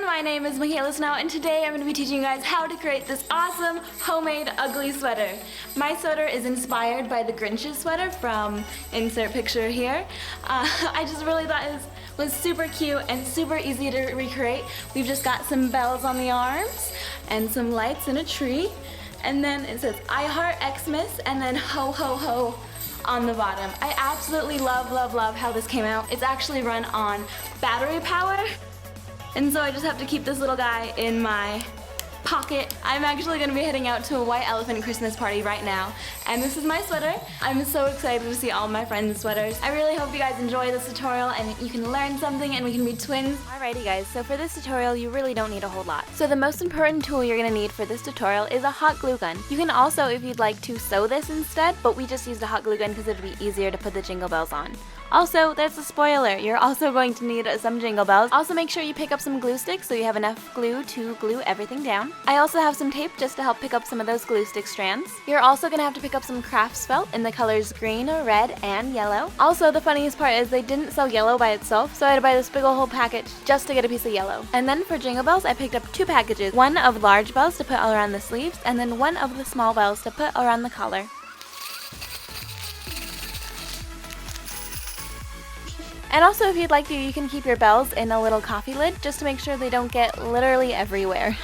my name is Mikayla.Snow, and today I'm going to be teaching you guys how to create this awesome homemade ugly sweater. My sweater is inspired by the Grinch's sweater from insert picture here. I just really thought it was super cute and super easy to recreate. We've just got some bells on the arms and some lights in a tree, and then it says I heart Xmas and then ho ho ho on the bottom. I absolutely love how this came out. It's actually run on battery power. And so I just have to keep this little guy in my pocket. I'm actually going to be heading out to a white elephant Christmas party right now. And this is my sweater. I'm so excited to see all my friends' sweaters. I really hope you guys enjoy this tutorial and you can learn something and we can be twins. Alrighty guys, so for this tutorial you really don't need a whole lot. So the most important tool you're going to need for this tutorial is a hot glue gun. You can also, if you'd like, to sew this instead, but we just used a hot glue gun because it would be easier to put the jingle bells on. Also, there's a spoiler, you're also going to need some jingle bells. Also make sure you pick up some glue sticks so you have enough glue to glue everything down. I also have some tape just to help pick up some of those glue stick strands. You're also going to have to pick up some crafts felt in the colors green, red, and yellow. Also, the funniest part is they didn't sell yellow by itself, so I had to buy this big ol' whole package just to get a piece of yellow. And then for jingle bells, I picked up 2 packages, one of large bells to put all around the sleeves, and then one of the small bells to put around the collar. And also, if you'd like to, you can keep your bells in a little coffee lid just to make sure they don't get literally everywhere.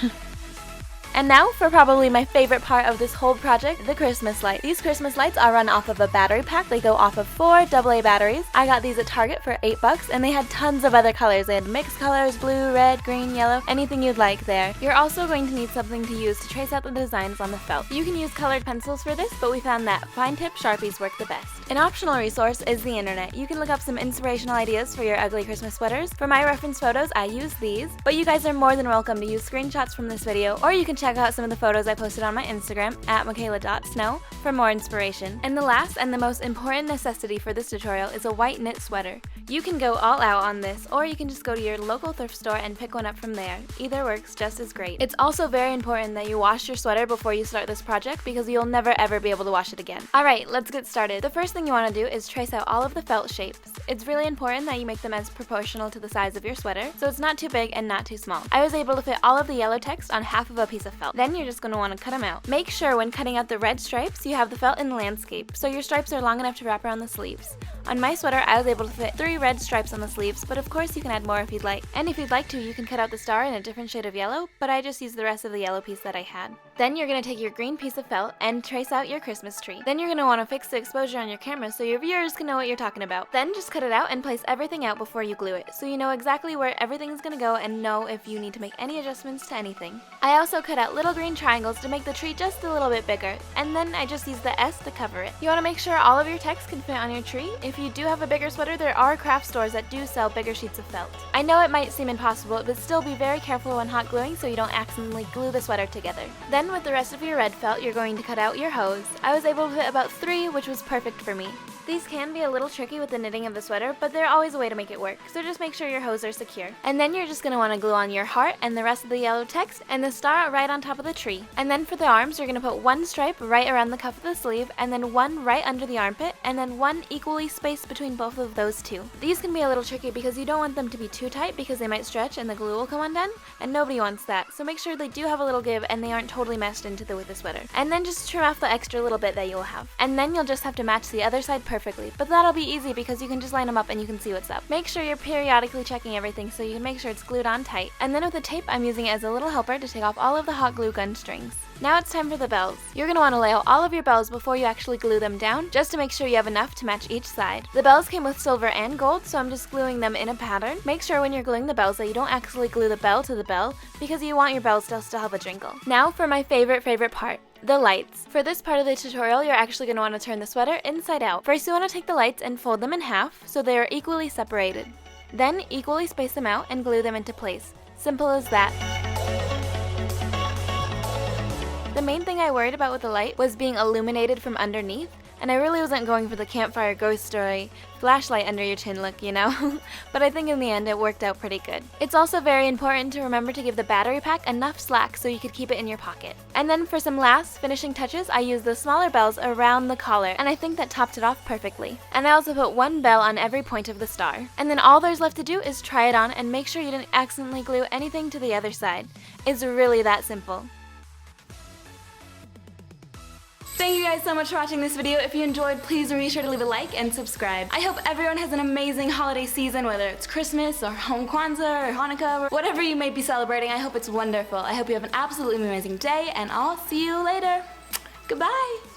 And now for probably my favorite part of this whole project, the Christmas lights. These Christmas lights are run off of a battery pack. They go off of 4 AA batteries. I got these at Target for $8 and they had tons of other colors. They had mixed colors, blue, red, green, yellow, anything you'd like there. You're also going to need something to use to trace out the designs on the felt. You can use colored pencils for this, but we found that fine tip Sharpies work the best. An optional resource is the internet. You can look up some inspirational ideas for your ugly Christmas sweaters. For my reference photos, I use these, but you guys are more than welcome to use screenshots from this video, or you can check out some of the photos I posted on my Instagram at Mikayla.Snow for more inspiration. And the last and the most important necessity for this tutorial is a white knit sweater. You can go all out on this, or you can just go to your local thrift store and pick one up from there. Either works just as great. It's also very important that you wash your sweater before you start this project because you'll never ever be able to wash it again. Alright, let's get started. The first thing you want to do is trace out all of the felt shapes. It's really important that you make them as proportional to the size of your sweater, so it's not too big and not too small. I was able to fit all of the yellow text on half of a piece of felt. Then you're just going to want to cut them out. Make sure when cutting out the red stripes, you have the felt in landscape, so your stripes are long enough to wrap around the sleeves. On my sweater, I was able to fit 3 red stripes on the sleeves, but of course you can add more if you'd like. And if you'd like to, you can cut out the star in a different shade of yellow, but I just used the rest of the yellow piece that I had. Then you're going to take your green piece of felt and trace out your Christmas tree. Then you're going to want to fix the exposure on your camera so your viewers can know what you're talking about. Then just cut it out and place everything out before you glue it, so you know exactly where everything's going to go and know if you need to make any adjustments to anything. I also cut out little green triangles to make the tree just a little bit bigger, and then I just used the S to cover it. You want to make sure all of your text can fit on your tree. If you do have a bigger sweater, there are craft stores that do sell bigger sheets of felt. I know it might seem impossible, but still be very careful when hot gluing so you don't accidentally glue the sweater together. Then with the rest of your red felt, you're going to cut out your hose. I was able to fit about 3, which was perfect for me. These can be a little tricky with the knitting of the sweater, but there's always a way to make it work, so just make sure your hose are secure. And then you're just going to want to glue on your heart and the rest of the yellow text and the star right on top of the tree. And then for the arms, you're going to put 1 stripe right around the cuff of the sleeve, and then 1 right under the armpit, and then 1 equally spaced between both of those 2. These can be a little tricky because you don't want them to be too tight because they might stretch and the glue will come undone, and nobody wants that, so make sure they do have a little give and they aren't totally meshed into with the sweater. And then just trim off the extra little bit that you'll have. And then you'll just have to match the other side perfectly, but that'll be easy because you can just line them up and you can see what's up. Make sure you're periodically checking everything so you can make sure it's glued on tight. And then with the tape, I'm using it as a little helper to take off all of the hot glue gun strings. Now it's time for the bells. You're going to want to lay out all of your bells before you actually glue them down, just to make sure you have enough to match each side. The bells came with silver and gold, so I'm just gluing them in a pattern. Make sure when you're gluing the bells that you don't actually glue the bell to the bell, because you want your bells to still have a jingle. Now for my favorite part. The lights. For this part of the tutorial, you're actually going to want to turn the sweater inside out. First, you want to take the lights and fold them in half so they are equally separated. Then, equally space them out and glue them into place. Simple as that. The main thing I worried about with the light was being illuminated from underneath. And I really wasn't going for the campfire ghost story, flashlight under your chin look, you know? But I think in the end it worked out pretty good. It's also very important to remember to give the battery pack enough slack so you could keep it in your pocket. And then for some last finishing touches, I used the smaller bells around the collar, and I think that topped it off perfectly. And I also put one bell on every point of the star. And then all there's left to do is try it on and make sure you didn't accidentally glue anything to the other side. It's really that simple. Thank you guys so much for watching this video. If you enjoyed, please be sure to leave a like and subscribe. I hope everyone has an amazing holiday season, whether it's Christmas or Home Kwanzaa or Hanukkah, or whatever you may be celebrating. I hope it's wonderful. I hope you have an absolutely amazing day, and I'll see you later. Goodbye.